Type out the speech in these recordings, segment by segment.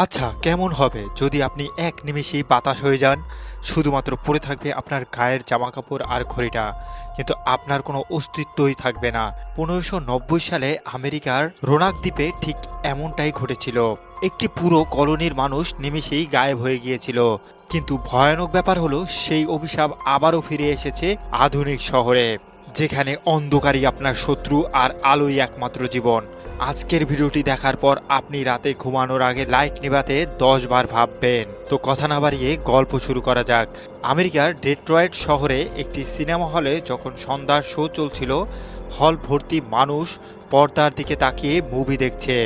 আচ্ছা, কেমন হবে যদি আপনি এক নিমেষেই বাতাস হয়ে যান? শুধুমাত্র পড়ে থাকবে আপনার গায়ের জামাকাপড় আর ঘড়িটা। কিন্তু আপনার কোনো অস্তিত্বই থাকবে না। ১৫৯০ সালে আমেরিকার রোনাক দ্বীপে ঠিক এমনটাই ঘটেছিল। একটি পুরো কলোনির মানুষ নিমেষেই গায়েব হয়ে গিয়েছিল। কিন্তু ভয়ানক ব্যাপার হলো সেই অভিশাপ আবারও ফিরে এসেছে আধুনিক শহরে, যেখানে অন্ধকারই আপনার শত্রু আর আলোই একমাত্র জীবন। আজকের ভিডিওটি দেখার পর আপনি রাতে ঘুমানোর আগে লাইট নেভাতে ১০ বার ভাববেন। তো কথা না বাড়িয়ে গল্প শুরু করা যাক। আমেরিকার ডেট্রয়েট শহরে একটি সিনেমা হলে যখন সন্ধ্যার শো চলছিল, হল ভর্তি মানুষ পর্দার দিকে তাকিয়ে মুভি দেখছে।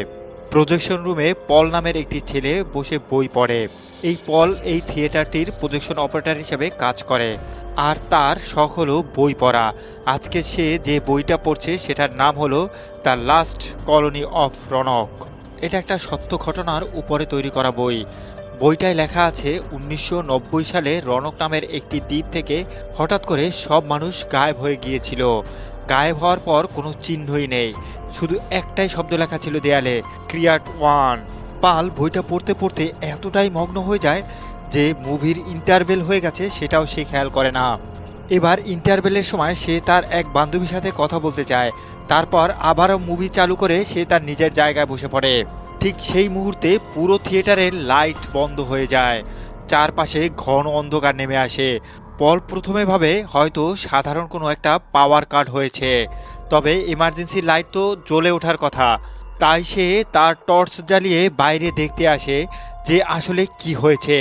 প্রজেকশন রুমে পল নামের একটি ছেলে বসে বই পড়ে। এই পল এই থিয়েটারটির প্রজেকশন অপারেটর হিসেবে কাজ করে, আর তার শখ হলো বই পড়া। আজকে সে যে বইটা পড়ছে সেটার নাম হলো the last colony of Roanoke. এটা একটা সত্য ঘটনার উপরে তৈরি করা বই। বইটায় লেখা আছে ১৯৯০ সালে রনক নামের একটি দ্বীপ থেকে হঠাৎ করে সব মানুষ গায়েব হয়ে গিয়েছিল। গায়েব হওয়ার পর কোনো চিহ্নই নেই, শুধু একটাই শব্দ লেখা ছিল দেয়ালে, ক্রিয়াট ওয়ান। পাল বইটা পড়তে পড়তে এতটাই মগ্ন হয়ে যায় যে মুভির ইন্টারভেল হয়ে গেছে সেটাও সে খেয়াল করে না। এবার ইন্টারভেলের সময় সে তার এক বান্ধবীর সাথে কথা বলতে চায়। তারপর আবারও মুভি চালু করে সে তার নিজের জায়গায় বসে পড়ে। ঠিক সেই মুহূর্তে পুরো থিয়েটারের লাইট বন্ধ হয়ে যায়। চারপাশে ঘন অন্ধকার নেমে আসে। পল প্রথমে ভাবে হয়তো সাধারণ কোনো একটা পাওয়ার কাট হয়েছে, তবে ইমার্জেন্সি লাইট তো জ্বলে ওঠার কথা। তাই সে তার টর্চ জ্বালিয়ে বাইরে দেখতে আসে যে আসলে কি হয়েছে।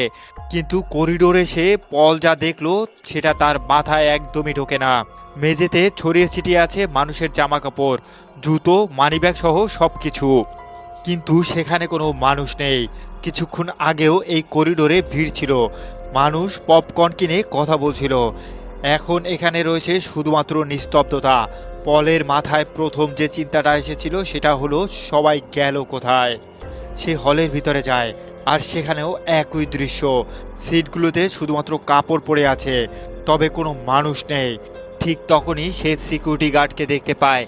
কিন্তু করিডোরে সে পল যা দেখলো সেটা তার মাথায় একদমই ঢোকে না। মেঝেতে ছড়িয়ে ছিটিয়ে আছে মানুষের জামাকাপড়, জুতো, মানিব্যাগ সহ সবকিছু, কিন্তু সেখানে কোনো মানুষ নেই। কিছুক্ষণ আগেও এই করিডোরে ভিড় ছিল, মানুষ পপকর্ন কিনে কথা বলছিল। এখন এখানে রয়েছে শুধুমাত্র নিস্তব্ধতা। পলের মাথায় প্রথম যে চিন্তাটা এসেছিল সেটা হলো সবাই গেল কোথায়। সে হলের ভিতরে যায়, আর সেখানেও একই দৃশ্য। সিটগুলোতে শুধুমাত্র কাপড় পরে আছে, তবে কোনো মানুষ নেই। ঠিক তখনই সে সিকিউরিটি গার্ডকে দেখতে পায়।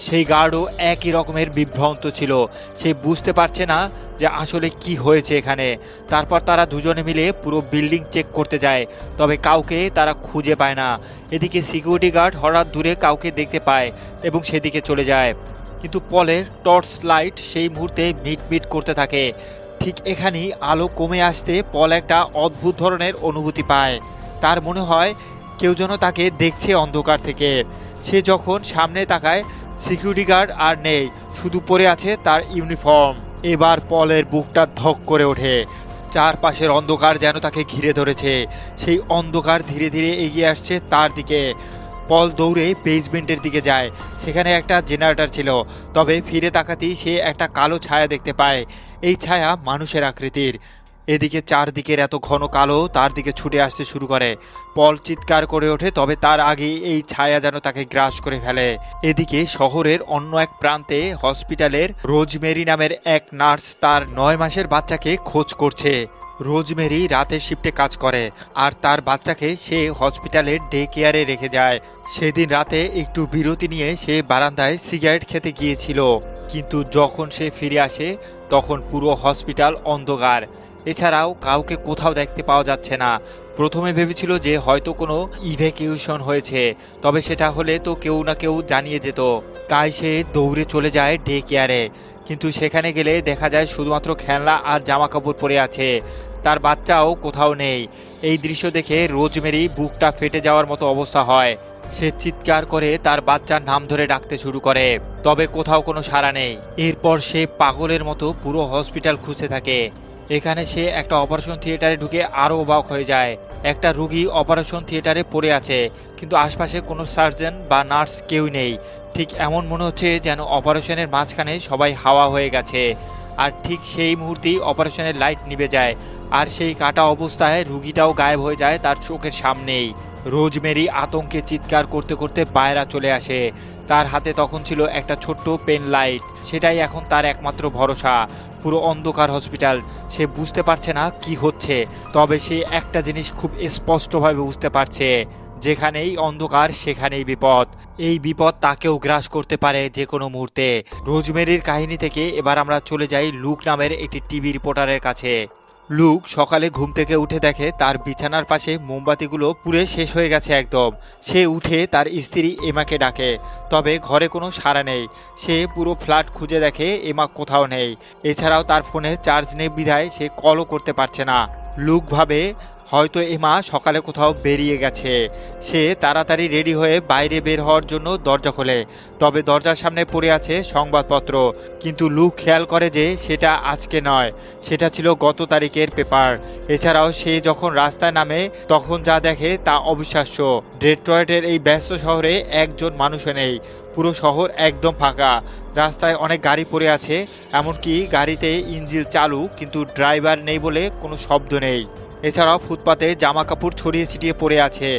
সেই গার্ডও একই রকমের বিভ্রান্ত ছিল। সে বুঝতে পারছে না যে আসলে কি হয়েছে এখানে। তারপর তারা দুজনে মিলে পুরো বিল্ডিং চেক করতে যায়, তবে কাউকে তারা খুঁজে পায় না। এদিকে সিকিউরিটি গার্ড হঠাৎ দূরে কাউকে দেখতে পায় এবং সেদিকে চলে যায়। কিন্তু পলের টর্চ লাইট সেই মুহূর্তে মিটমিট করতে থাকে। ঠিক এখানেই আলো কমে আসতে পল একটা অদ্ভুত ধরনের অনুভূতি পায়। তার মনে হয় কেউ যেন তাকে দেখছে অন্ধকার থেকে। সে যখন সামনে তাকায়, সিকিউরিটি গার্ড আর নেই, শুধু পরে আছে তার ইউনিফর্ম। এবার পলের বুকটা ধক করে ওঠে। চারপাশের অন্ধকার যেন তাকে ঘিরে ধরেছে। সেই অন্ধকার ধীরে ধীরে এগিয়ে আসছে তার দিকে। পল দৌড়ে বেসমেন্টের দিকে যায়। সেখানে একটা জেনারেটর ছিল, তবে ফিরে তাকাতেই সে একটা কালো ছায়া দেখতে পায়। এই ছায়া মানুষের আকৃতির। এদিকে চারদিকের এত ঘন কালো তার দিকে ছুটে আসতে শুরু করে। পল চিৎকার করে ওঠে, তবে তার আগেই এই ছায়া যেন তাকে গ্রাস করে ফেলে। এদিকে শহরের অন্য এক প্রান্তে হসপিটালের রোজমেরি নামের এক নার্স তার ৯ মাসের বাচ্চাকে খোঁজ করছে। রোজমেরি রাতের শিফটে কাজ করে, আর তার বাচ্চাকে সে হসপিটালের ডে কেয়ারে রেখে যায়। সেদিন রাতে একটু বিরতি নিয়ে সে বারান্দায় সিগারেট খেতে গিয়েছিল, কিন্তু যখন সে ফিরে আসে তখন পুরো হসপিটাল অন্ধকার। এছাড়াও কাউকে কোথাও দেখতে পাওয়া যাচ্ছে না। প্রথমে ভেবেছিল যে হয়তো কোনো ইভ্যাকিউশন হয়েছে, তবে সেটা হলে তো কেউ না কেউ জানিয়ে যেত। তাই সে দৌড়ে চলে যায় ডে কেয়ারে, কিন্তু সেখানে গেলে দেখা যায় শুধুমাত্র খেলনা আর জামা কাপড় পরে আছে। তার বাচ্চাও কোথাও নেই। এই দৃশ্য দেখে রোজমেরি বুকটা ফেটে যাওয়ার মতো অবস্থা হয়। সে চিৎকার করে তার বাচ্চার নাম ধরে ডাকতে শুরু করে, তবে কোথাও কোনো সাড়া নেই। এরপর সে পাগলের মতো পুরো হসপিটাল খুঁজতে থাকে। এখানে সে একটা অপারেশন থিয়েটারে ঢুকে আরও অবাক হয়ে যায়। একটা রুগী অপারেশন থিয়েটারে পড়ে আছে, কিন্তু আশপাশে কোনো সার্জন বা নার্স কেউ নেই। ঠিক এমন মনে হচ্ছে যেন অপারেশনের মাঝখানে সবাই হাওয়া হয়ে গেছে। আর ঠিক সেই মুহূর্তেই অপারেশনের লাইট নিভে যায়, আর সেই কাটা অবস্থায় রুগীটাও গায়েব হয়ে যায় তার চোখের সামনেই। রোজমেরি আতঙ্কে চিৎকার করতে করতে বাইরে চলে আসে। তার হাতে তখন ছিল একটা ছোট্ট পেন লাইট, সেটাই এখন তার একমাত্র ভরসা। পুরো অন্ধকার হসপিটাল, সে বুঝতে পারছে না কি হচ্ছে, তবে সে একটা জিনিস খুব স্পষ্টভাবে বুঝতে পারছে যেখানেই অন্ধকার সেখানেই বিপদ। এই বিপদ তাকেও গ্রাস করতে পারে যে কোনো মুহূর্তে। রোজমেরির কাহিনী থেকে এবার আমরা চলে যাই লুক নামের একটি টিভি রিপোর্টারের কাছে। লুক সকালে ঘুম থেকে উঠে দেখে তার বিছানার পাশে মোমবাতিগুলো পুড়ে শেষ হয়ে গেছে একদম। সে উঠে তার স্ত্রী এমাকে ডাকে, তবে ঘরে কোনো সাড়া নেই। সে পুরো ফ্ল্যাট খুঁজে দেখে এমা কোথাও নেই। এছাড়াও তার ফোনে চার্জ নেই বিধায় সে কলও করতে পারছে না। লুক ভাবে হয়তো এমা সকালে কোথাও বেরিয়ে গেছে। সে তাড়াতাড়ি রেডি হয়ে বাইরে বের হওয়ার জন্য দরজা খোলে, তবে দরজার সামনে পড়ে আছে সংবাদপত্র। কিন্তু লুক খেয়াল করে যে সেটা আজকে নয়, সেটা ছিল গত তারিখের পেপার। এছাড়াও সে যখন রাস্তায় নামে তখন যা দেখে তা অবিশ্বাস্য। ডেট্রয়েটের এই ব্যস্ত শহরে একজন মানুষও নেই। পুরো শহর একদম ফাঁকা। রাস্তায় অনেক গাড়ি পড়ে আছে, এমনকি গাড়িতে ইঞ্জিন চালু কিন্তু ড্রাইভার নেই বলে কোনো শব্দ নেই। এছাড়াও ফুটপাতে জামা কাপড় ছড়িয়ে ছিটিয়ে পড়ে আছে,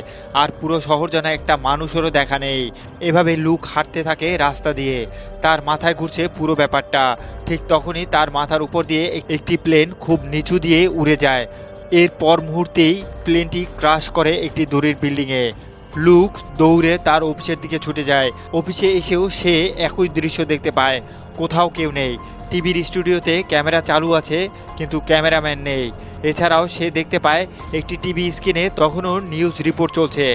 আর পুরো শহর যেন একটা মানুষেরও দেখা নেই। এভাবে লুক হাঁটতে থাকে রাস্তা দিয়ে। তার মাথায় ঘুরছে পুরো ব্যাপারটা। ঠিক তখনই তার মাথার উপর দিয়ে একটি প্লেন খুব নিচু দিয়ে উড়ে যায়। এরপর মুহূর্তেই প্লেনটি ক্রাশ করে একটি দূরের বিল্ডিংয়ে। লুক দৌড়ে তার অফিসের দিকে ছুটে যায়। অফিসে এসেও সে একই দৃশ্য দেখতে পায়, কোথাও কেউ নেই। টিভির স্টুডিওতে ক্যামেরা চালু আছে কিন্তু ক্যামেরাম্যান নেই। এছাড়াও সে দেখতে পায় একটি টিভি স্ক্রিনে তখনও নিউজ রিপোর্ট চলছে।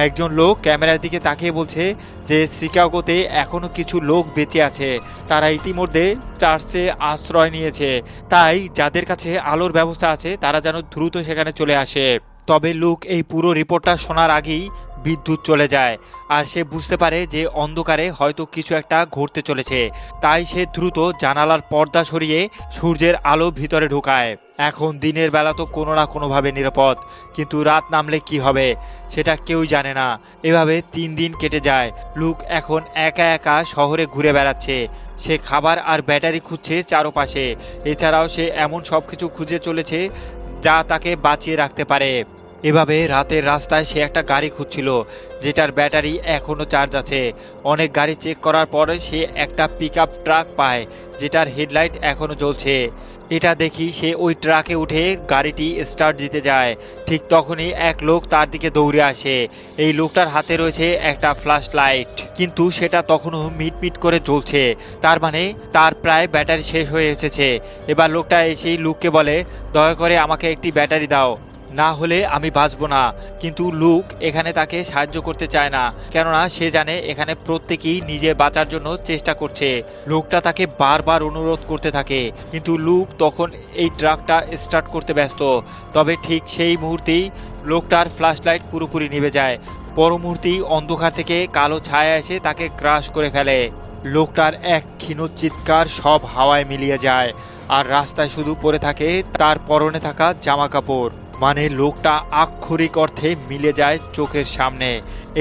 একজন লোক ক্যামেরার দিকে তাকিয়ে বলছে যে শিকাগোতে এখনও কিছু লোক বেঁচে আছে, তারা ইতিমধ্যে চার্চে আশ্রয় নিয়েছে। তাই যাদের কাছে আলোর ব্যবস্থা আছে তারা যেন দ্রুত সেখানে চলে আসে। তবে লুক এই পুরো রিপোর্টটা শোনার আগেই বিদ্যুৎ চলে যায়, আর সে বুঝতে পারে যে অন্ধকারে হয়তো কিছু একটা ঘটতে চলেছে। তাই সে দ্রুত জানালার পর্দা সরিয়ে সূর্যের আলো ভিতরে ঢোকায়। এখন দিনের বেলা তো কোনো না কোনোভাবে নিরাপদ, কিন্তু রাত নামলে কি হবে সেটা কেউই জানে না। এভাবে 3 দিন কেটে যায়। লুক এখন একা একা শহরে ঘুরে বেড়াচ্ছে। সে খাবার আর ব্যাটারি খুঁজছে চারপাশে। এছাড়াও সে এমন সব কিছু খুঁজে চলেছে যা তাকে বাঁচিয়ে রাখতে পারে। এভাবে রাতের রাস্তায় সে একটা গাড়ি খুঁজছিল যেটার ব্যাটারি এখনও চার্জ আছে। অনেক গাড়ি চেক করার পর সে একটা পিকআপ ট্রাক পায় যেটার হেডলাইট এখনও জ্বলছে। এটা দেখি সে ওই ট্রাকে উঠে গাড়িটি স্টার্ট দিতে যায়। ঠিক তখনই এক লোক তার দিকে দৌড়ে আসে। এই লোকটার হাতে রয়েছে একটা ফ্ল্যাশ লাইট, কিন্তু সেটা তখনও মিটমিট করে জ্বলছে। তার মানে তার প্রায় ব্যাটারি শেষ হয়ে এসেছে। এবার লোকটা এসেই লুককে বলে, দয়া করে আমাকে একটি ব্যাটারি দাও, না হলে আমি বাঁচবো না। কিন্তু লুক এখানে তাকে সাহায্য করতে চায় না, কেননা সে জানে এখানে প্রত্যেকেই নিজে বাঁচার জন্য চেষ্টা করছে। লোকটা তাকে বারবার অনুরোধ করতে থাকে, কিন্তু লুক তখন এই ট্রাকটা স্টার্ট করতে ব্যস্ত। তবে ঠিক সেই মুহূর্তেই লোকটার ফ্ল্যাশ লাইট পুরোপুরি নিভে যায়। পর মুহূর্তেই অন্ধকার থেকে কালো ছায়া এসে তাকে ক্রাশ করে ফেলে। লোকটার এক ক্ষীণ চিৎকার সব হাওয়ায় মিলিয়ে যায়, আর রাস্তায় শুধু পড়ে থাকে তার পরনে থাকা জামা কাপড়। মানে লোকটা আক্ষরিক অর্থে মিলে যায় চোখের সামনে।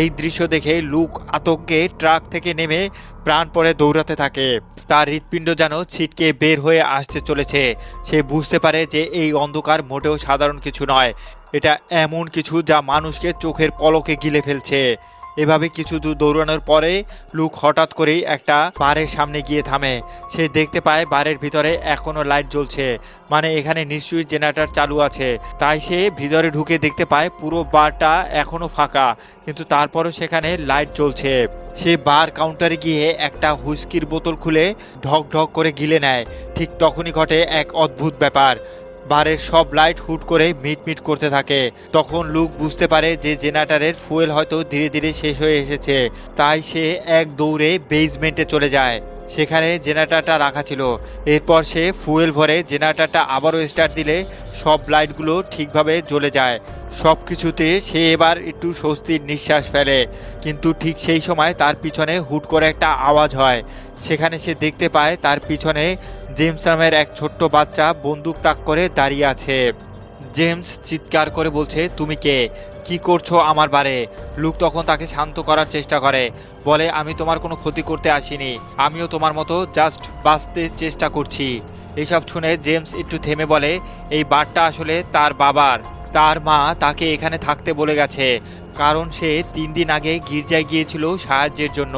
এই দৃশ্য দেখে লুক আতঙ্কে ট্রাক থেকে নেমে প্রাণপণে দৌড়াতে থাকে। তার হৃৎপিণ্ড যেন ছিটকে বের হয়ে আসতে চলেছে। সে বুঝতে পারে যে এই অন্ধকার মোটেও সাধারণ কিছু নয়, এটা এমন কিছু যা মানুষকে চোখের পলকে গিলে ফেলছে। এভাবে কিছু দূর দৌড়ানোর পরে লুক হঠাৎ করেই একটা বারের সামনে গিয়ে থামে। সে দেখতে পায় বারের ভিতরে এখনো লাইট জ্বলছে, মানে এখানে নিশ্চয়ই জেনারেটর চালু আছে। তাই সে ভিতরে ঢুকে দেখতে পায় পুরো বারটা এখনো ফাঁকা, কিন্তু তারপরও সেখানে লাইট জ্বলছে। সে বার কাউন্টারে গিয়ে একটা হুইস্কির বোতল খুলে ঢক ঢক করে গিলে নেয়। ঠিক তখনই ঘটে এক অদ্ভুত ব্যাপার, বারের সব লাইট হুট করে মিটমিট করতে থাকে। তখন লুক বুঝতে পারে যে জেনারেটরের ফুয়েল হয়তো ধীরে ধীরে শেষ হয়ে এসেছে। তাই সে এক দৌড়ে বেসমেন্টে চলে যায়, সেখানে জেনারেটরটা রাখা ছিল। এরপর সে ফুয়েল ভরে জেনারেটরটা আবারও স্টার্ট দিলে সব লাইটগুলো ঠিকভাবে জ্বলে যায়। সব কিছুতে সে এবার একটু স্বস্তির নিঃশ্বাস ফেলে। কিন্তু ঠিক সেই সময় তার পিছনে হুট করে একটা আওয়াজ হয়। সেখানে সে দেখতে পায় তার পিছনে জেমস নামের এক ছোট্ট বাচ্চা বন্দুক তাক করে দাঁড়িয়ে আছে। জেমস চিৎকার করে বলছে, তুমি কে, কি করছো আমার বারে? লুক তখন তাকে শান্ত করার চেষ্টা করে, বলে, আমি তোমার কোনো ক্ষতি করতে আসিনি, আমিও তোমার মতো জাস্ট বাঁচতে চেষ্টা করছি। এসব শুনে জেমস একটু থেমে বলে, এই বারটা আসলে তার বাবার। তার মা তাকে এখানে থাকতে বলে গেছে, কারণ সে 3 দিন আগে গির্জায় গিয়েছিল সাহায্যের জন্য।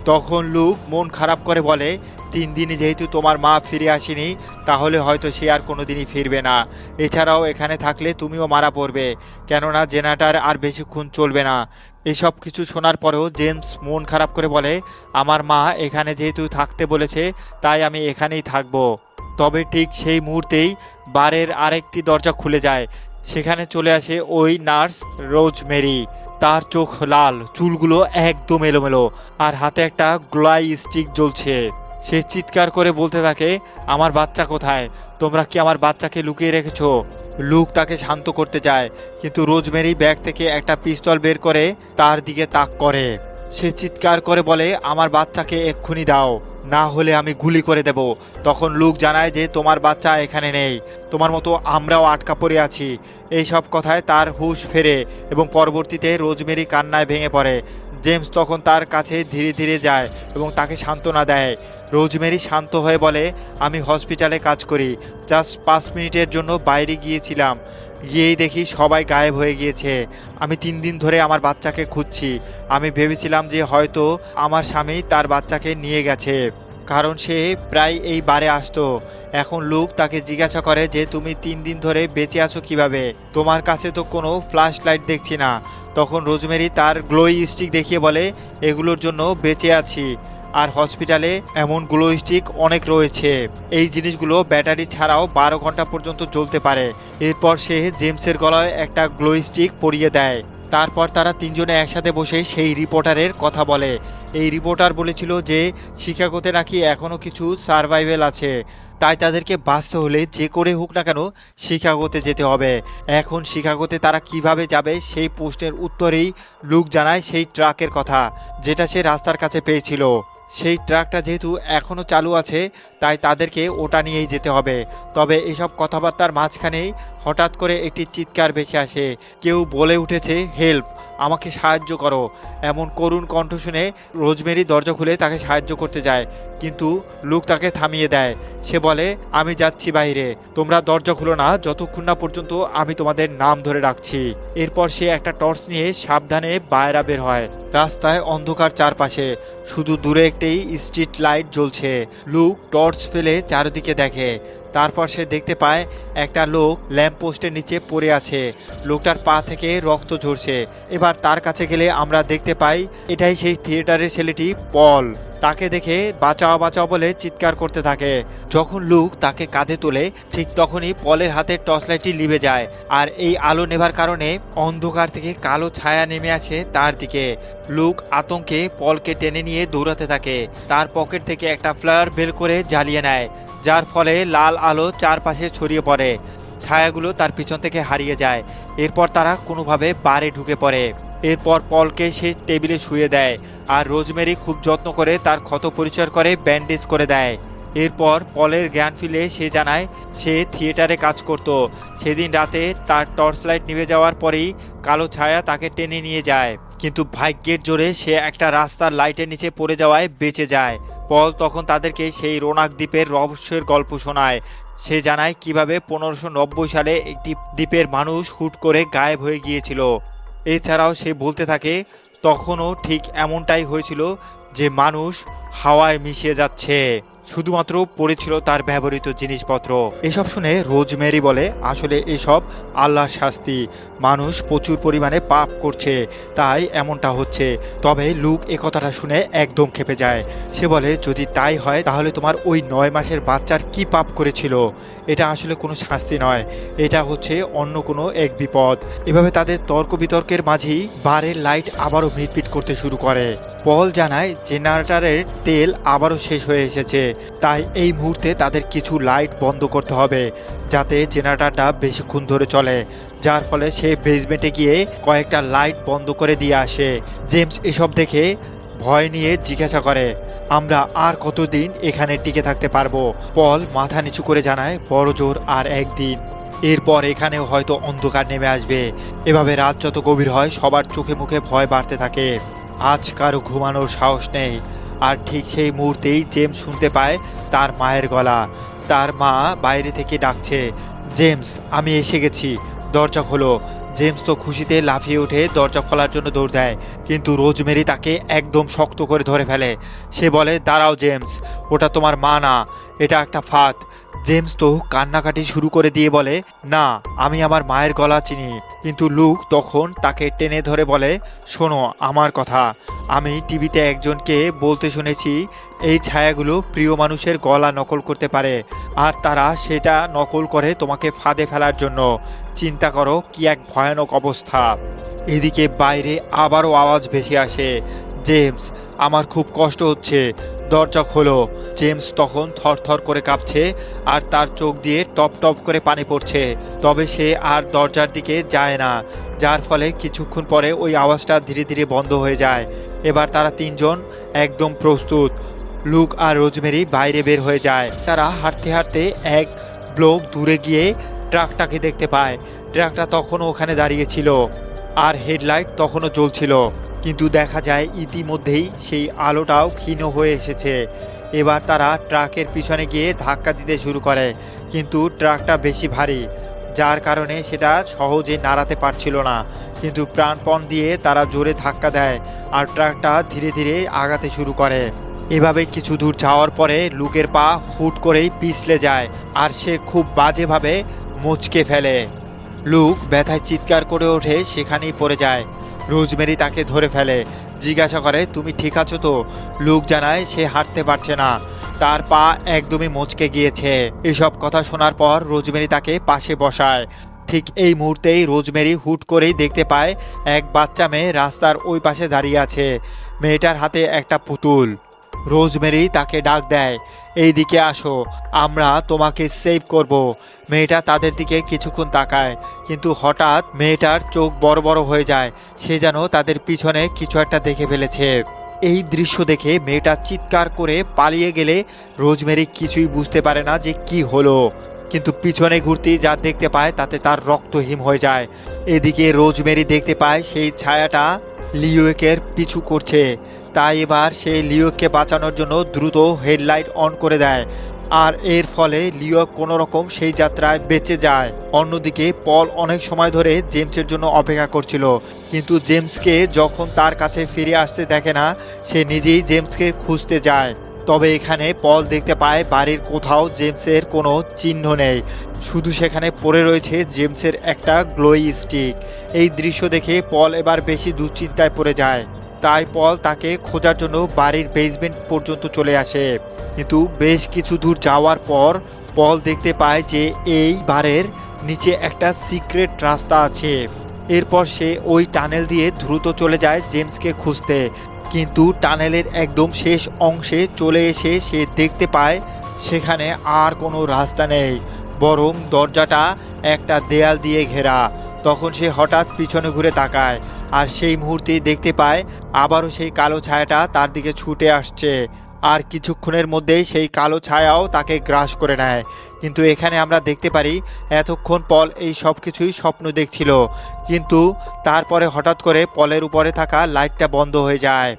তখন লুক মন খারাপ করে বলে, 3 দিনই যেহেতু তোমার মা ফিরে আসেনি, তাহলে হয়তো সে আর কোনোদিনই ফিরবে না। এছাড়াও এখানে থাকলে তুমিও মারা পড়বে, কেননা জেনারেটর আর বেশিক্ষণ চলবে না। এসব কিছু শোনার পরেও জেমস মন খারাপ করে বলে, আমার মা এখানে যেহেতু থাকতে বলেছে, তাই আমি এখানেই থাকবো। তবে ঠিক সেই মুহূর্তেই বারের আরেকটি দরজা খুলে যায়। সেখানে চলে আসে ওই নার্স রোজমেরি। তার চোখ লাল, চুলগুলো একদম এলোমেলো, আর হাতে একটা গ্লাই স্টিক জ্বলছে। সে চিৎকার করে বলতে থাকে, আমার বাচ্চা কোথায়? তোমরা কি আমার বাচ্চাকে লুকিয়ে রেখেছো? লুক তাকে শান্ত করতে যায়, কিন্তু রোজমেরি ব্যাগ থেকে একটা পিস্তল বের করে তার দিকে তাক করে। সে চিৎকার করে বলে, আমার বাচ্চাকে এক্ষুনি দাও, না হলে আমি গুলি করে দেব। তখন লুক জানায় যে তোমার বাচ্চা এখানে নেই, তোমার মতো আমরাও আটকা পড়ে আছি। এই সব কথায় তার হুঁশ ফেরে এবং পরবর্তীতে রোজমেরি কান্নায় ভেঙে পড়ে। জেমস তখন তার কাছে ধীরে ধীরে যায় এবং তাকে সান্ত্বনা দেয়। রোজমেরি শান্ত হয়ে বলে, আমি হসপিটালে কাজ করি, জাস্ট 5 মিনিটের জন্য বাইরে গিয়েছিলাম, গিয়েই দেখি সবাই গায়েব হয়ে গিয়েছে। আমি 3 দিন ধরে আমার বাচ্চাকে খুঁজছি। আমি ভেবেছিলাম যে হয়তো আমার স্বামী তার বাচ্চাকে নিয়ে গেছে, কারণ সে প্রায় এই বারে আসতো। এখন লুক তাকে জিজ্ঞাসা করে যে তুমি 3 দিন ধরে বেঁচে আছো কিভাবে? তোমার কাছে তো কোনো ফ্ল্যাশ লাইট দেখছি না। তখন রোজমেরি তার গ্লোই স্টিক দেখিয়ে বলে, এগুলোর জন্য বেঁচে আছি, আর হসপিটালে এমন গ্লো স্টিক অনেক রয়েছে। এই জিনিসগুলো ব্যাটারি ছাড়াও 12 ঘন্টা পর্যন্ত জ্বলতে পারে। এরপর সে জেমসের গলায় একটা গ্লো স্টিক পরিয়ে দেয়। তারপর তারা তিনজনে একসাথে বসে সেই রিপোর্টারের কথা বলে। এই রিপোর্টার বলেছিল যে শিকাগোতে নাকি এখনও কিছু সার্ভাইভেল আছে, তাই তাদেরকে বাঁচতে হলে যে করে হোক না কেন শিকাগোতে যেতে হবে। এখন শিকাগোতে তারা কিভাবে যাবে সেই প্রশ্নের উত্তরেই লুক জানায় সেই ট্রাকের কথা, যেটা সে রাস্তার কাছে পেয়েছিল। সেই ট্রাকটা যেহেতু এখনও চালু আছে, তাই তাদেরকে ওটা নিয়েই যেতে হবে। তবে এসব কথাবার্তার মাঝখানেই হঠাৎ করে একটি চিৎকার ভেসে আসে। কেউ বলে উঠেছে, হেল্প, আমাকে সাহায্য করো। এমন করুণ কণ্ঠ শুনে রোজমেরি দরজা খুলে তাকে সাহায্য করতে যায়, কিন্তু লুক তাকে থামিয়ে দেয়। সে বলে, আমি যাচ্ছি বাইরে, তোমরা দরজা খুলো না যতক্ষণ না পর্যন্ত আমি তোমাদের নাম ধরে রাখছি। এরপর সে একটা টর্চ নিয়ে সাবধানে বাইরে বের হয়। রাস্তায় অন্ধকার চারপাশে, শুধু দূরে একটি স্ট্রিট লাইট জ্বলছে। লুক টর্চ ফেলে চারিদিকে দেখে। তারপর সে দেখতে পায় একটা লোক ল্যাম্পপোস্টের নিচে পড়ে আছে। লোকটার পা থেকে রক্ত ঝরছে। এবার তার কাছে গেলে আমরা দেখতে পাই এটাই সেই থিয়েটারের ছেলেটি পল। তাকে দেখে বাঁচাও বাঁচাও বলে চিৎকার করতে থাকে। যখন লুক তাকে কাঁধে তোলে, ঠিক তখনই পলের হাতের টর্চ লাইটটি নিভে যায়, আর এই আলো নেভার কারণে অন্ধকার থেকে কালো ছায়া নেমে আসে তার দিকে। লুক আতঙ্কে পলকে টেনে নিয়ে দৌড়াতে থাকে। তার পকেট থেকে একটা ফ্লায়ার বের করে জ্বালিয়ে নেয়, যার ফলে লাল আলো চারপাশে ছড়িয়ে পড়ে। ছায়াগুলো তার পিছন থেকে হারিয়ে যায়। এরপর তারা কোনোভাবে বারে ঢুকে পড়ে। এরপর পলকে সে টেবিলে শুয়ে দেয়, আর রোজমেরি খুব যত্ন করে তার ক্ষত পরিষ্কার করে ব্যান্ডেজ করে দেয়। এরপর পলের জ্ঞান ফিরে সে জানায় সে থিয়েটারে কাজ করত। সেদিন রাতে তার টর্চ লাইট নিভে যাওয়ার পরেই কালো ছায়া তাকে টেনে নিয়ে যায়, কিন্তু ভাগ্যের জোরে সে একটা রাস্তার লাইটের নিচে পড়ে যাওয়ায় বেঁচে যায়। পল তখন তাদেরকে সেই রোনাক দ্বীপের রহস্যের গল্প শোনায়। সে জানায় কিভাবে 1590 সালে একটি দ্বীপের মানুষ হুট করে গায়েব হয়ে গিয়েছিল। এছাড়াও সে বলতে থাকে তখনও ঠিক এমনটাই হয়েছিল, যে মানুষ হাওয়ায় মিশিয়ে যাচ্ছে, শুধুমাত্র পড়েছিল তার ব্যবহৃত জিনিসপত্র। এসব শুনে রোজমেরি বলে, আসলে এসব আল্লাহর শাস্তি, মানুষ প্রচুর পরিমাণে পাপ করছে, তাই এমনটা হচ্ছে। তবে লুক এ কথাটা শুনে একদম ক্ষেপে যায়। সে বলে, যদি তাই হয় তাহলে তোমার ওই 9 মাসের বাচ্চার কি পাপ করেছিল? এটা আসলে কোনো শাস্তি নয়, এটা হচ্ছে অন্য কোনো এক বিপদ। এভাবে তাদের তর্ক বিতর্কের মাঝেই বারের লাইট আবারও মিটমিট করতে শুরু করে। পল জানায় জেনারেটরের তেল আবারও শেষ হয়ে এসেছে, তাই এই মুহূর্তে তাদের কিছু লাইট বন্ধ করতে হবে, যাতে জেনারেটরটা বেশিক্ষণ ধরে চলে। যার ফলে সে বেসমেন্টে গিয়ে কয়েকটা লাইট বন্ধ করে দিয়ে আসে। জেমস এসব দেখে ভয় নিয়ে জিজ্ঞাসা করে, আমরা আর কতদিন এখানে টিকে থাকতে পারবো? পল মাথা নিচু করে জানায়, বড় জোর আর একদিন। এরপর এখানেও হয়তো অন্ধকার নেমে আসবে। এভাবে রাত যত গভীর হয় সবার চোখে মুখে ভয় বাড়তে থাকে। আজ কারো ঘুমানোর সাহস নেই। আর ঠিক সেই মুহূর্তেই জেমস শুনতে পায় তার মায়ের গলা। তার মা বাইরে থেকে ডাকছে, জেমস, আমি এসে গেছি, দরজা খোলো। জেমস তো খুশিতে লাফিয়ে উঠে দরজা খোলার জন্য দৌড় দেয়, কিন্তু রোজমেরি তাকে একদম শক্ত করে ধরে ফেলে। সে বলে, দাঁড়াও জেমস, ওটা তোমার মা না, এটা একটা ফাঁদ। জেমস তো কান্নাকাটি শুরু করে দিয়ে বলে, না, আমি আমার মায়ের গলা চিনি। কিন্তু লুক তখন তাকে টেনে ধরে বলে, শোনো আমার কথা, আমি টিভিতে একজনকে বলতে শুনেছি এই ছায়াগুলো প্রিয় মানুষের গলা নকল করতে পারে, আর তারা সেটা নকল করে তোমাকে ফাঁদে ফেলার জন্য। চিন্তা করো কি এক ভয়ানক অবস্থা। এদিকে বাইরে আবারও আওয়াজ ভেসে আসে, জেমস, আমার খুব কষ্ট হচ্ছে, দরজা খোলো। জেমস তখন থরথর করে কাঁপছে আর তার চোখ দিয়ে টপ টপ করে পানি পড়ছে, তবে সে আর দরজার দিকে যায় না, যার ফলে কিছুক্ষণ পরে ওই আওয়াজটা ধীরে ধীরে বন্ধ হয়ে যায়। এবার তারা তিনজন একদম প্রস্তুত। লুক আর রোজমেরি বাইরে বের হয়ে যায়। তারা হাঁটতে হাঁটতে এক ব্লক দূরে গিয়ে ট্রাকটাকে দেখতে পায়। ট্রাকটা তখনও ওখানে দাঁড়িয়েছিল আর হেডলাইট তখনও জ্বলছিল, কিন্তু দেখা যায় ইতিমধ্যেই সেই আলোটাও ক্ষীণ হয়ে এসেছে। এবার তারা ট্রাকের পিছনে গিয়ে ধাক্কা দিতে শুরু করে, কিন্তু ট্রাকটা বেশি ভারী, যার কারণে সেটা সহজে নাড়াতে পারছিল না। কিন্তু প্রাণপণ দিয়ে তারা জোরে ধাক্কা দেয় আর ট্রাকটা ধীরে ধীরে আগাতে শুরু করে। এভাবে কিছু দূর যাওয়ার পরে লুকের পা হুট করেই পিছলে যায় আর সে খুব বাজেভাবে মুচকে ফেলে। লুক ব্যথায় চিৎকার করে ওঠে, সেখানেই পড়ে যায়। রোজমেরি তাকে ধরে ফেলে, জিজ্ঞাসা করে, তুমি ঠিক আছো তো? লুক জানায় সে হাঁটতে পারছে না, তার পা একদমই মচকে গিয়েছে। এসব কথা শোনার পর রোজমেরি তাকে পাশে বসায়। ঠিক এই মুহূর্তেই রোজমেরি হুট করেই দেখতে পায় এক বাচ্চা মেয়ে রাস্তার ওই পাশে দাঁড়িয়ে আছে। মেয়েটার হাতে একটা পুতুল। রোজমেরি তাকে ডাক দেয়, এই দিকে আসো, আমরা তোমাকে সেভ করব। মেয়েটা তাদের দিকে কিছুক্ষণ তাকায়, কিন্তু হঠাৎ মেয়েটার চোখ বড় বড় হয়ে যায়। সে যেন তাদের পিছনে কিছু একটা দেখে ফেলেছে। এই দৃশ্য দেখে মেয়েটা চিৎকার করে পালিয়ে গেলে রোজমেরি কিছুই বুঝতে পারে না যে কি হলো, কিন্তু পিছনে ঘুরতেই যা দেখতে পায় তাতে তার রক্ত হিম হয়ে যায়। এদিকে রোজমেরি দেখতে পায় সেই ছায়াটা লিওকের পিছু করছে। তাই এবার সে লিওকে বাঁচানোর জন্য দ্রুত হেডলাইট অন করে দেয়, আর এর ফলে লিও কোনো রকম সেই যাত্রায় বেঁচে যায়। অন্যদিকে পল অনেক সময় ধরে জেমসের জন্য অপেক্ষা করছিল, কিন্তু জেমসকে যখন তার কাছে ফিরে আসতে দেখে না, সে নিজেই জেমসকে খুঁজতে যায়। তবে এখানে পল দেখতে পায় বাড়ির কোথাও জেমসের কোনো চিহ্ন নেই, শুধু সেখানে পড়ে রয়েছে জেমসের একটা গ্লোই স্টিক। এই দৃশ্য দেখে পল এবার বেশি দুশ্চিন্তায় পড়ে যায়। তাই পল তাকে খোঁজার জন্য বাড়ির বেসমেন্ট পর্যন্ত চলে আসে, কিন্তু বেশ কিছু দূর যাওয়ার পর পল দেখতে পায় যে এই বারের নিচে একটা সিক্রেট রাস্তা আছে। এরপর সে ওই টানেল দিয়ে দ্রুত চলে যায় জেমসকে খুঁজতে, কিন্তু টানেলের একদম শেষ অংশে চলে এসে সে দেখতে পায় সেখানে আর কোনো রাস্তা নেই, বরং দরজাটা একটা দেয়াল দিয়ে ঘেরা। তখন সে হঠাৎ পিছনে ঘুরে তাকায়, আর সেই মুহূর্তেই দেখতে পায় আবারও সেই কালো ছায়াটা তার দিকে ছুটে আসছে, আর কিছুক্ষণের মধ্যেই সেই কালো ছায়াও তাকে গ্রাস করে নেয়। কিন্তু এখানে আমরা দেখতে পারি এতক্ষণ পল এই সব কিছুই স্বপ্ন দেখছিল, কিন্তু তারপরে হঠাৎ করে পলের উপরে থাকা লাইটটা বন্ধ হয়ে যায়,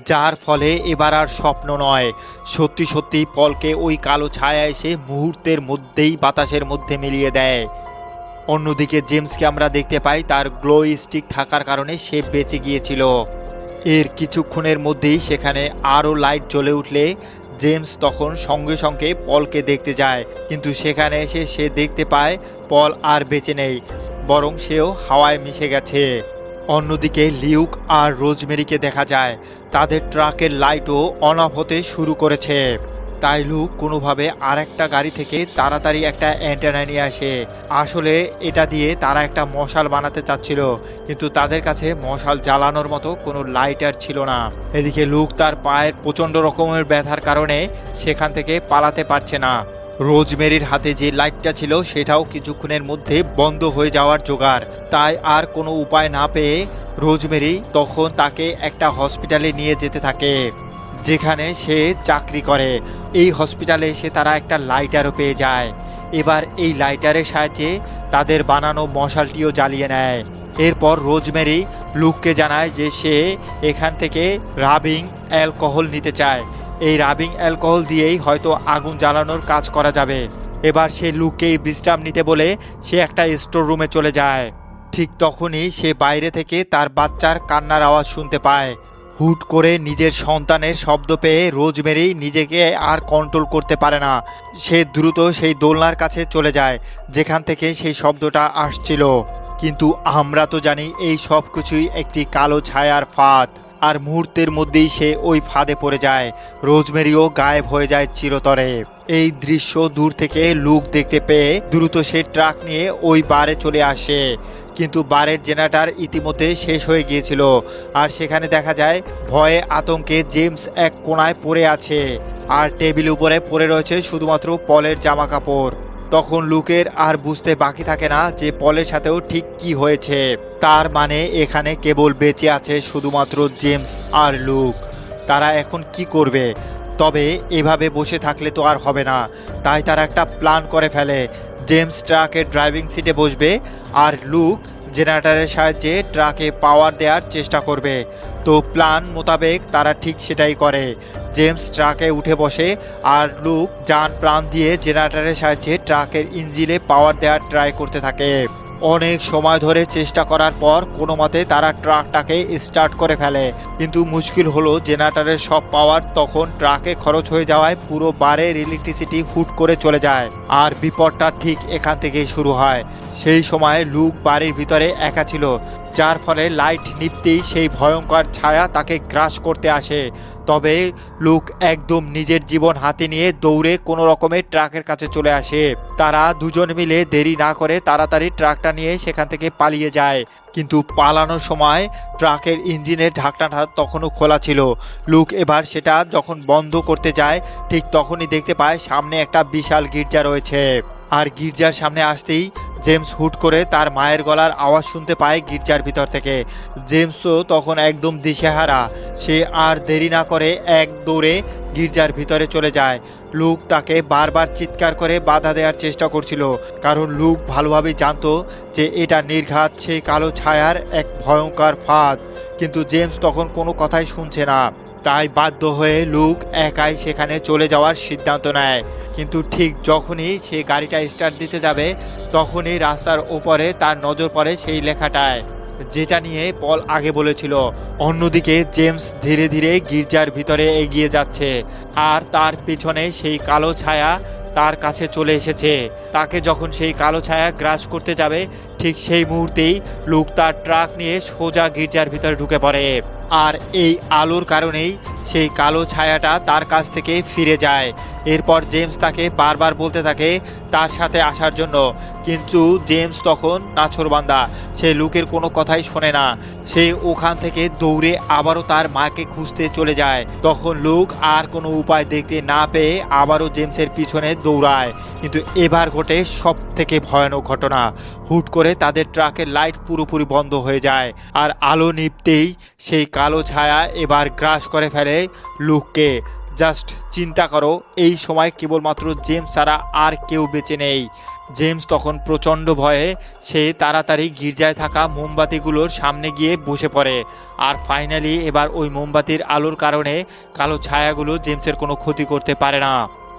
যার ফলে এবার আর স্বপ্ন নয়, সত্যি সত্যি পলকে ওই কালো ছায়া এসে মুহূর্তের মধ্যেই বাতাসের মধ্যে মিলিয়ে দেয়। অন্যদিকে জেমসকে আমরা দেখতে পাই তার গ্লো স্টিক থাকার কারণে সে বেঁচে গিয়েছিল। এর কিছুক্ষণের মধ্যেই সেখানে আরও লাইট জ্বলে উঠলে জেমস তখন সঙ্গে সঙ্গে পলকে দেখতে যায়, কিন্তু সেখানে এসে সে দেখতে পায় পল আর বেঁচে নেই, বরং সেও হাওয়ায় মিশে গেছে। অন্যদিকে লিউক আর রোজমেরিকে দেখা যায় তাদের ট্রাকের লাইটও অন অফ হতে শুরু করেছে। তাই লুক কোনোভাবে আর একটা গাড়ি থেকে তাড়াতাড়ি একটা অ্যান্টেনা নিয়ে আসে। আসলে এটা দিয়ে তারা একটা মশাল বানাতে চাচ্ছিল, কিন্তু তাদের কাছে মশাল জ্বালানোর মতো কোনো লাইটার ছিল না। এদিকে লুক তার পায়ের প্রচণ্ড রকমের ব্যথার কারণে সেখান থেকে পালাতে পারছে না। রোজমেরির হাতে যে লাইটটা ছিল সেটাও কিছুক্ষণের মধ্যে বন্ধ হয়ে যাওয়ার জোগাড়। তাই আর কোনো উপায় না পেয়ে রোজমেরি তখন তাকে একটা হসপিটালে নিয়ে যেতে থাকে, যেখানে সে চাকরি করে। এই হসপিটালে এসে তারা একটা লাইটারও পেয়ে যায়। এবার এই লাইটারের সাহায্যে তাদের বানানো মশালটিও জ্বালিয়ে নেয়। এরপর রোজমেরি লুককে জানায় যে সে এখান থেকে রাবিং অ্যালকোহল নিতে চায়। এই রাবিং অ্যালকোহল দিয়েই হয়তো আগুন জ্বালানোর কাজ করা যাবে। এবার সে লুককে বিশ্রাম নিতে বলে সে একটা স্টোর রুমে চলে যায়। ঠিক তখনই সে বাইরে থেকে তার বাচ্চার কান্নার আওয়াজ শুনতে পায়। হুট করে নিজের সন্তানের শব্দ পেয়ে রোজমেরি নিজেকে আর কন্ট্রোল করতে পারে না। সে দ্রুত সেই দোলনার কাছে চলে যায় যেখান থেকে সেই শব্দটা আসছিল। কিন্তু আমরা তো জানি এই সব কিছুই একটি কালো ছায়ার ফাঁদ। আর মুহূর্তের মধ্যেই সে ওই ফাঁদে পড়ে যায়। রোজমেরিও গায়েব হয়ে যায় চিরতরে। এই দৃশ্য দূর থেকে লুক দেখতে পেয়ে দ্রুত সে ট্রাক নিয়ে ওই বারে চলে আসে। কিন্তু বারের জেনারেটর ইতিমধ্যে শেষ হয়ে গিয়েছিল। আর সেখানে দেখা যায় ভয়ে আতঙ্কে জেমস এক কোণায় পড়ে আছে। আর টেবিল উপরে পড়ে রয়েছে শুধুমাত্র পলের জামা কাপড়। তখন লুকের আর বুঝতে বাকি থাকে না যে পলের সাথেও ঠিক কি হয়েছে। তার মানে এখানে কেবল বেঁচে আছে শুধুমাত্র জেমস আর লুক। তারা এখন কি করবে? তবে এভাবে বসে থাকলে তো আর হবে না। তাই তারা একটা প্ল্যান করে ফেলে। জেমস ট্রাকের ড্রাইভিং সিটে বসবে আর লুক জেনারেটরের সাহায্যে ট্রাকে পাওয়ার দেওয়ার চেষ্টা করবে। তো প্ল্যান মোতাবেক তারা ঠিক সেটাই করে। জেমস ট্রাকে উঠে বসে আর লুক যান প্রাণ দিয়ে জেনারেটরের সাহায্যে ট্রাকের ইঞ্জিনে পাওয়ার দেওয়ার ট্রাই করতে থাকে। অনেক সময় ধরে চেষ্টা করার পর কোনো মতে তারা ট্রাকটাকে স্টার্ট করে ফেলে। কিন্তু মুশকিল হলো জেনারেটরের সব পাওয়ার তখন ট্রাকে খরচ হয়ে যাওয়ায় পুরো বারের ইলেকট্রিসিটি হুট করে চলে যায়। আর বিপদটা ঠিক এখান থেকেই শুরু হয়। সেই সময় লুক বাড়ির ভিতরে একা ছিল, যার ফলে লাইট নিভতেই সেই ভয়ঙ্কর ছায়া তাকে গ্রাস করতে আসে। তবে লুক একদম নিজের জীবন হাতে নিয়ে দৌড়ে কোনো রকমের ট্রাকের কাছে চলে আসে। তারা দুজন মিলে দেরি না করে তাড়াতাড়ি ট্রাকটা নিয়ে সেখান থেকে পালিয়ে যায়। কিন্তু পালানোর সময় ট্রাকের ইঞ্জিনের ঢাকনাটা তখনও খোলা ছিল। লুক এবার সেটা যখন বন্ধ করতে যায় ঠিক তখনই দেখতে পায় সামনে একটা বিশাল গির্জা রয়েছে। আর গির্জার সামনে আসতেই জেমস হুট করে তার মায়ের গলার আওয়াজ শুনতে পায় গির্জার ভিতর থেকে। জেমস তো তখন একদম দিশেহারা। সে আর দেরি না করে এক দৌড়ে গির্জার ভিতরে চলে যায়। লুক তাকে বারবার চিৎকার করে বাধা দেওয়ার চেষ্টা করছিল, কারণ লুক ভালোভাবেই জানতো যে এটা নির্ঘাত সেই কালো ছায়ার এক ভয়ঙ্কর ফাঁদ। কিন্তু জেমস তখন কোনো কথাই শুনছে না। তাই বাধ্য হয়ে লুক একাই সেখানে চলে যাওয়ার সিদ্ধান্ত নেয়। কিন্তু ঠিক যখনই সে গাড়িটা স্টার্ট দিতে যাবে তখনই রাস্তার ওপরে তার নজর পড়ে সেই লেখাটায়, যেটা নিয়ে পল আগে বলেছিল। অন্যদিকে জেমস ধীরে ধীরে গির্জার ভিতরে এগিয়ে যাচ্ছে আর তার পিছনে সেই কালো ছায়া তার কাছে চলে এসেছে। তাকে যখন সেই কালো ছায়া গ্রাস করতে যাবে ঠিক সেই মুহূর্তেই লুক তার ট্রাক নিয়ে সোজা গির্জার ভিতরে ঢুকে পড়ে। আর এই আলোর কারণেই সেই কালো ছায়াটা তার কাছ থেকে ফিরে যায়। এরপর জেমস তাকে বারবার বলতে থাকে তার সাথে আসার জন্য, কিন্তু জেমস তখন নাছোড়বান্দা। সে লুকের কোনো কথাই শোনে না। সে ওখান থেকে দৌড়ে আবারও তার মাকে খুঁজতে চলে যায়। তখন লুক আর কোনো উপায় দেখতে না পেয়ে আবারও জেমসের পিছনে দৌড়ায়। কিন্তু এবার ঘটে সব থেকে ভয়ানক ঘটনা। হুট করে তাদের ট্রাকের লাইট পুরোপুরি বন্ধ হয়ে যায় আর আলো নিভতেই সেই কালো ছায়া এবার গ্রাস করে ফেলে লুককে। জাস্ট চিন্তা করো, এই সময় কেবলমাত্র জেমস ছাড়া আর কেউ বেঁচে নেই। জেমস তখন প্রচণ্ড ভয়ে সে তাড়াতাড়ি গির্জায় থাকা মোমবাতিগুলোর সামনে গিয়ে বসে পড়ে। আর ফাইনালি এবার ওই মোমবাতির আলোর কারণে কালো ছায়াগুলো জেমসের কোনো ক্ষতি করতে পারে না।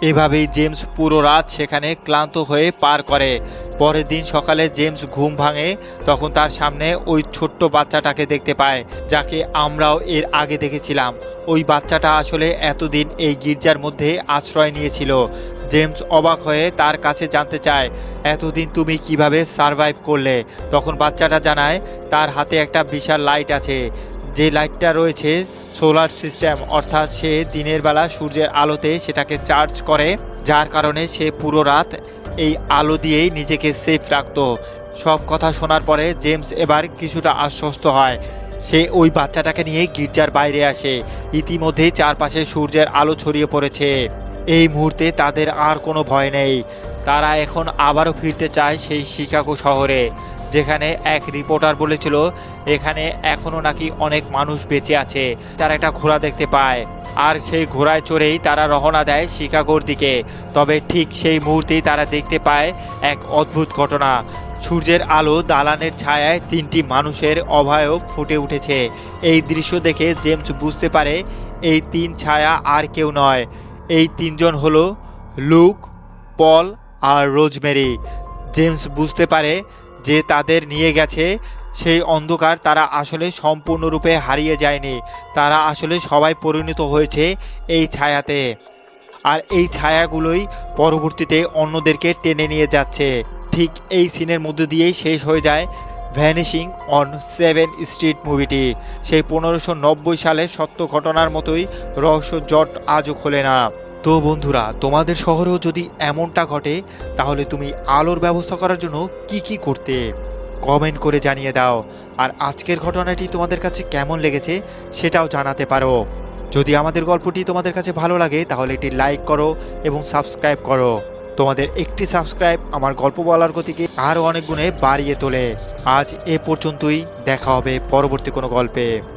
এভাবেই জেমস পুরো রাত সেখানে ক্লান্ত হয়ে পার করে। পরের দিন সকালে জেমস ঘুম ভাঙে, তখন তার সামনে ওই ছোট্ট বাচ্চাটাকে দেখতে পায়, যাকে আমরাও এর আগে দেখেছিলাম। ওই বাচ্চাটা আসলে এতদিন এই গির্জার মধ্যে আশ্রয় নিয়েছিল। জেমস অবাক হয়ে তার কাছে জানতে চায়, এতদিন তুমি কিভাবে সারভাইভ করলে? তখন বাচ্চাটা জানায় তার হাতে একটা বিশাল লাইট আছে, যে লাইটটা রয়েছে সোলার সিস্টেম, অর্থাৎ সে দিনের বেলা সূর্যের আলোতে সেটাকে চার্জ করে, যার কারণে সে পুরো রাত এই আলো দিয়েই নিজেকে সেফ রাখত। সব কথা শোনার পরে জেমস এবার কিছুটা আশ্বস্ত হয়। সে ওই বাচ্চাটাকে নিয়ে গির্জার বাইরে আসে। ইতিমধ্যেই চারপাশে সূর্যের আলো ছড়িয়ে পড়েছে। এই মুহূর্তে তাদের আর কোনো ভয় নেই। তারা এখন আবারও ফিরতে চায় সেই শিকাগো শহরে, যেখানে এক রিপোর্টার বলেছিল এখানে এখনও নাকি অনেক মানুষ বেঁচে আছে। তারা একটা ঘোড়া দেখতে পায় আর সেই ঘোড়ায় চড়েই তারা রওনা দেয় শিকাগোর দিকে। তবে ঠিক সেই মুহূর্তেই তারা দেখতে পায় এক অদ্ভুত ঘটনা। সূর্যের আলো দালানের ছায়ায় তিনটি মানুষের অবয়ব ফুটে উঠেছে। এই দৃশ্য দেখে জেমস বুঝতে পারে এই তিন ছায়া আর কেউ নয়। এই তিনজন হলো লুক, পল আর রোজমেরি। জেমস বুঝতে পারে যে তাদের নিয়ে গেছে সেই অন্ধকার তারা আসলে সম্পূর্ণরূপে হারিয়ে যায়নি, তারা আসলে সবাই পরিণত হয়েছে এই ছায়াতে। আর এই ছায়াগুলোই পরবর্তীতে অন্যদেরকে টেনে নিয়ে যাচ্ছে। ঠিক এই সিনের মধ্যে দিয়েই শেষ হয়ে যায় ভ্যানিশিং অন 7 স্ট্রিট মুভিটি। সেই 1590 সালের সত্য ঘটনার মতোই রহস্য জট আজও খোলে না। তো বন্ধুরা, তোমাদের শহরেও যদি এমনটা ঘটে তাহলে তুমি আলোর ব্যবস্থা করার জন্য কি কি করতে কমেন্ট করে জানিয়ে দাও। আর আজকের ঘটনাটি তোমাদের কাছে কেমন লেগেছে সেটাও জানাতে পারো। যদি আমাদের গল্পটি তোমাদের কাছে ভালো লাগে তাহলে এটি লাইক করো এবং সাবস্ক্রাইব করো। তোমাদের একটি সাবস্ক্রাইব আমার গল্প বলার গতিকে আরও অনেক গুণে বাড়িয়ে তোলে। আজ এ পর্যন্তই, দেখা হবে পরবর্তী কোনো গল্পে।